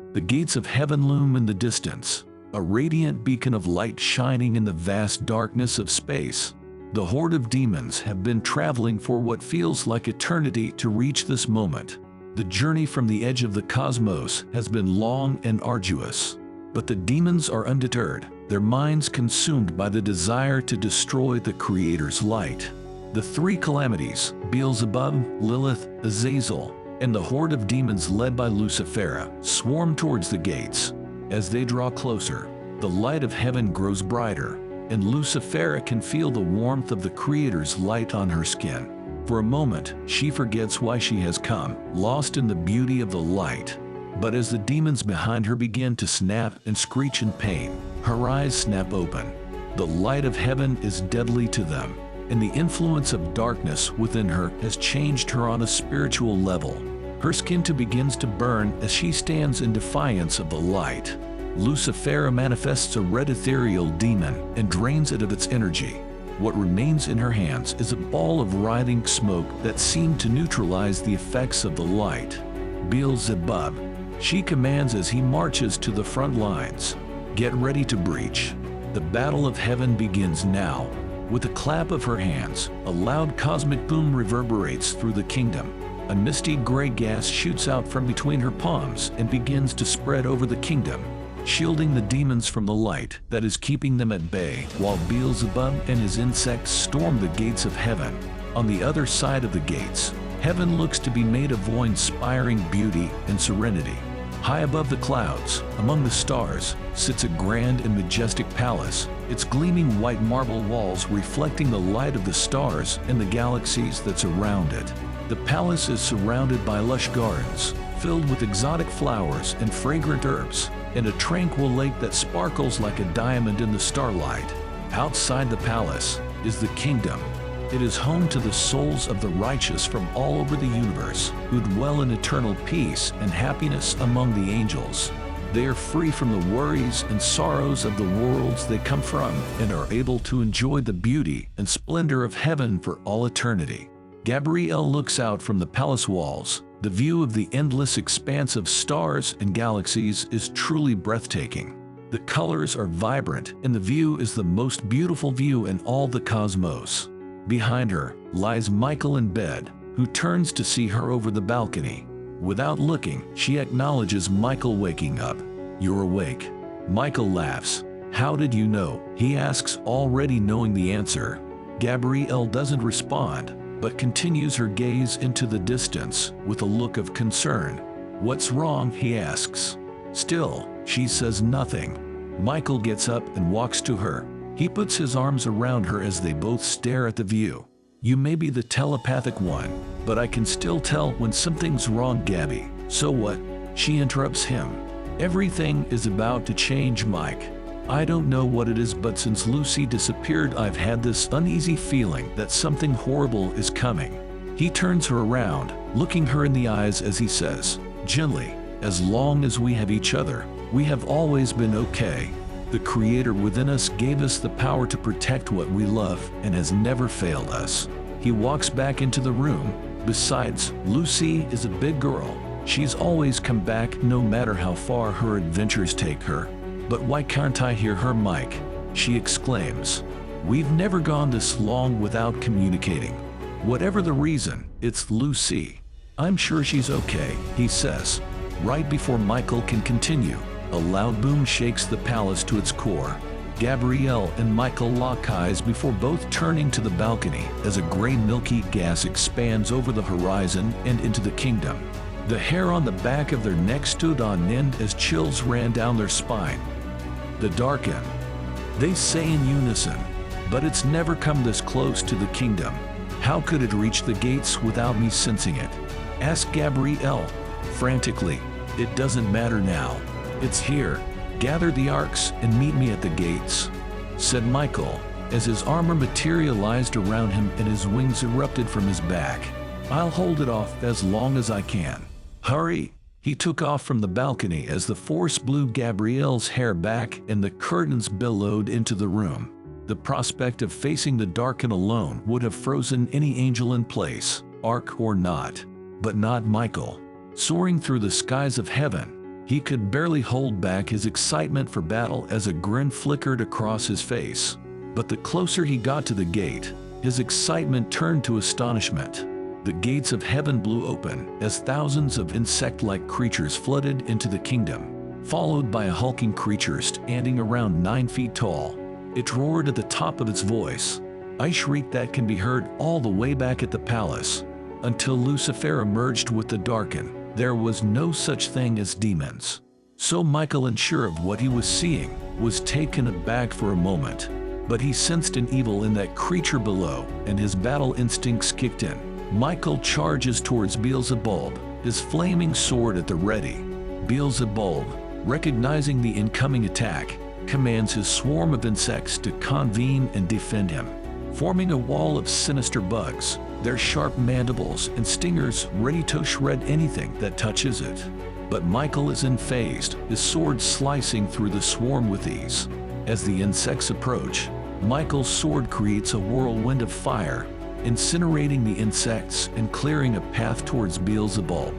The gates of heaven loom in the distance, a radiant beacon of light shining in the vast darkness of space. The horde of demons have been traveling for what feels like eternity to reach this moment. The journey from the edge of the cosmos has been long and arduous. But the demons are undeterred, their minds consumed by the desire to destroy the Creator's light. The three calamities, Beelzebub, Lilith, Azazel, and the horde of demons led by Luciferra, swarm towards the gates. As they draw closer, the light of heaven grows brighter, and Luciferra can feel the warmth of the Creator's light on her skin. For a moment, she forgets why she has come, lost in the beauty of the light. But as the demons behind her begin to snap and screech in pain, her eyes snap open. The light of heaven is deadly to them, and the influence of darkness within her has changed her on a spiritual level. Her skin too begins to burn as she stands in defiance of the light. Luciferra manifests a red ethereal demon and drains it of its energy. What remains in her hands is a ball of writhing smoke that seemed to neutralize the effects of the light. Beelzebub, she commands as he marches to the front lines. Get ready to breach. The battle of heaven begins now. With a clap of her hands, a loud cosmic boom reverberates through the kingdom. A misty gray gas shoots out from between her palms and begins to spread over the kingdom, shielding the demons from the light that is keeping them at bay, while Beelzebub and his insects storm the gates of heaven. On the other side of the gates, heaven looks to be made of awe-inspiring beauty and serenity. High above the clouds, among the stars, sits a grand and majestic palace, its gleaming white marble walls reflecting the light of the stars and the galaxies that surround it. The palace is surrounded by lush gardens, filled with exotic flowers and fragrant herbs, and a tranquil lake that sparkles like a diamond in the starlight. Outside the palace is the kingdom. It is home to the souls of the righteous from all over the universe, who dwell in eternal peace and happiness among the angels. They are free from the worries and sorrows of the worlds they come from and are able to enjoy the beauty and splendor of heaven for all eternity. Gabrielle looks out from the palace walls. The view of the endless expanse of stars and galaxies is truly breathtaking. The colors are vibrant, and the view is the most beautiful view in all the cosmos. Behind her lies Michael in bed, who turns to see her over the balcony. Without looking, she acknowledges Michael waking up. "You're awake." Michael laughs. "How did you know?" he asks, already knowing the answer. Gabrielle doesn't respond, but continues her gaze into the distance with a look of concern. "What's wrong?" he asks. Still, she says nothing. Michael gets up and walks to her. He puts his arms around her as they both stare at the view. "You may be the telepathic one, but I can still tell when something's wrong, Gabby." "So what?" she interrupts him. "Everything is about to change, Mike. I don't know what it is, but since Lucy disappeared, I've had this uneasy feeling that something horrible is coming." He turns her around, looking her in the eyes as he says, gently, "As long as we have each other, we have always been okay. The Creator within us gave us the power to protect what we love and has never failed us." He walks back into the room. Besides, Lucy is a big girl. She's always come back no matter how far her adventures take her. "But why can't I hear her, Mike?" she exclaims. "We've never gone this long without communicating. Whatever the reason, it's Lucy. I'm sure she's okay," he says. Right before Michael can continue, a loud boom shakes the palace to its core. Gabrielle and Michael lock eyes before both turning to the balcony as a gray milky gas expands over the horizon and into the kingdom. The hair on the back of their neck stood on end as chills ran down their spine. "The Darken," they say in unison, "but it's never come this close to the kingdom. How could it reach the gates without me sensing it?" asked Gabrielle frantically. "It doesn't matter now. It's here. Gather the arcs and meet me at the gates," said Michael, as his armor materialized around him and his wings erupted from his back. "I'll hold it off as long as I can. Hurry!" He took off from the balcony as the force blew Gabrielle's hair back and the curtains billowed into the room. The prospect of facing the Darken alone would have frozen any angel in place, arc or not. But not Michael. Soaring through the skies of heaven, He could barely hold back his excitement for battle as a grin flickered across his face. But the closer he got to the gate, his excitement turned to astonishment. The gates of heaven blew open as thousands of insect-like creatures flooded into the kingdom, followed by a hulking creature standing around 9 feet tall. It roared at the top of its voice, a shriek that can be heard all the way back at the palace. Until Luciferra emerged with the Darken, there was no such thing as demons. So Michael, unsure of what he was seeing, was taken aback for a moment. But he sensed an evil in that creature below, and his battle instincts kicked in. Michael charges towards Beelzebub, his flaming sword at the ready. Beelzebub, recognizing the incoming attack, commands his swarm of insects to convene and defend him, forming a wall of sinister bugs, their sharp mandibles and stingers ready to shred anything that touches it. But Michael is unfazed, his sword slicing through the swarm with ease. As the insects approach, Michael's sword creates a whirlwind of fire, incinerating the insects and clearing a path towards Beelzebub.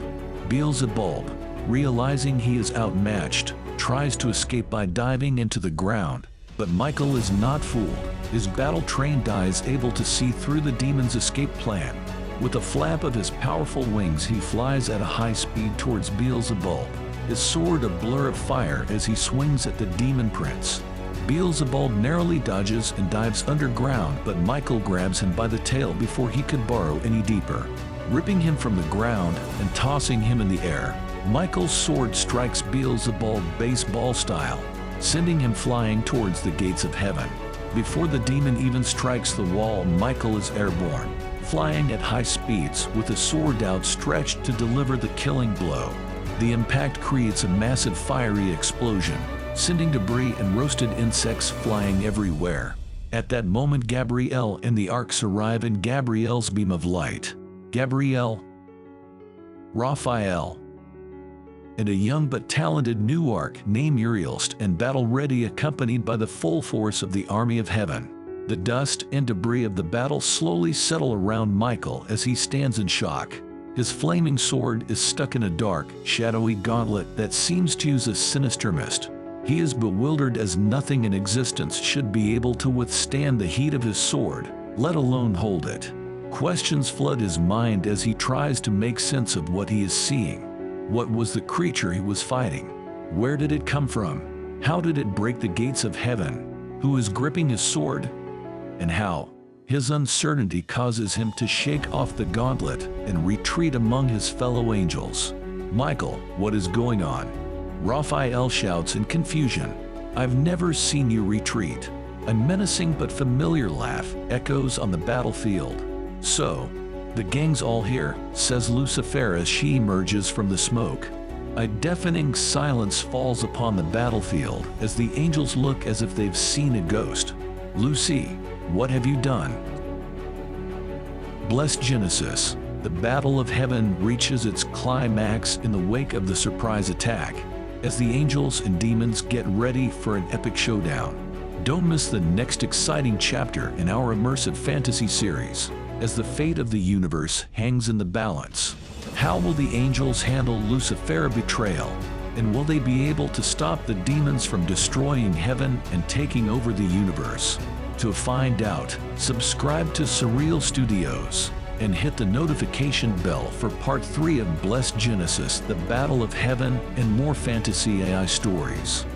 Beelzebub, realizing he is outmatched, tries to escape by diving into the ground, but Michael is not fooled. His battle-trained eye is able to see through the demon's escape plan. With a flap of his powerful wings, he flies at a high speed towards Beelzebub, his sword a blur of fire as he swings at the demon prince. Beelzebub narrowly dodges and dives underground, but Michael grabs him by the tail before he could burrow any deeper. Ripping him from the ground and tossing him in the air, Michael's sword strikes Beelzebub baseball style, sending him flying towards the gates of heaven. Before the demon even strikes the wall, Michael is airborne, flying at high speeds with a sword outstretched to deliver the killing blow. The impact creates a massive fiery explosion, sending debris and roasted insects flying everywhere. At that moment, Gabrielle and the Arcs arrive in Gabrielle's beam of light. Gabrielle, Raphael, and a young but talented new Arc named Urielst and battle-ready, accompanied by the full force of the army of heaven. The dust and debris of the battle slowly settle around Michael as he stands in shock. His flaming sword is stuck in a dark, shadowy gauntlet that seems to use a sinister mist. He is bewildered as nothing in existence should be able to withstand the heat of his sword, let alone hold it. Questions flood his mind as he tries to make sense of what he is seeing. What was the creature he was fighting? Where did it come from? How did it break the gates of heaven? Who is gripping his sword? And how? His uncertainty causes him to shake off the gauntlet and retreat among his fellow angels. Michael, what is going on? Raphael shouts in confusion. I've never seen you retreat. A menacing but familiar laugh echoes on the battlefield. So, the gang's all here, says Luciferra as she emerges from the smoke. A deafening silence falls upon the battlefield as the angels look as if they've seen a ghost. Lucy, what have you done? Blessed Genesis, the battle of heaven reaches its climax in the wake of the surprise attack, as the angels and demons get ready for an epic showdown. Don't miss the next exciting chapter in our immersive fantasy series, as the fate of the universe hangs in the balance. How will the angels handle Lucifer's betrayal? And will they be able to stop the demons from destroying heaven and taking over the universe? To find out, subscribe to Surreal Studios and hit the notification bell for Part 3 of Blessed Genesis, the Battle of Heaven, and more fantasy AI stories.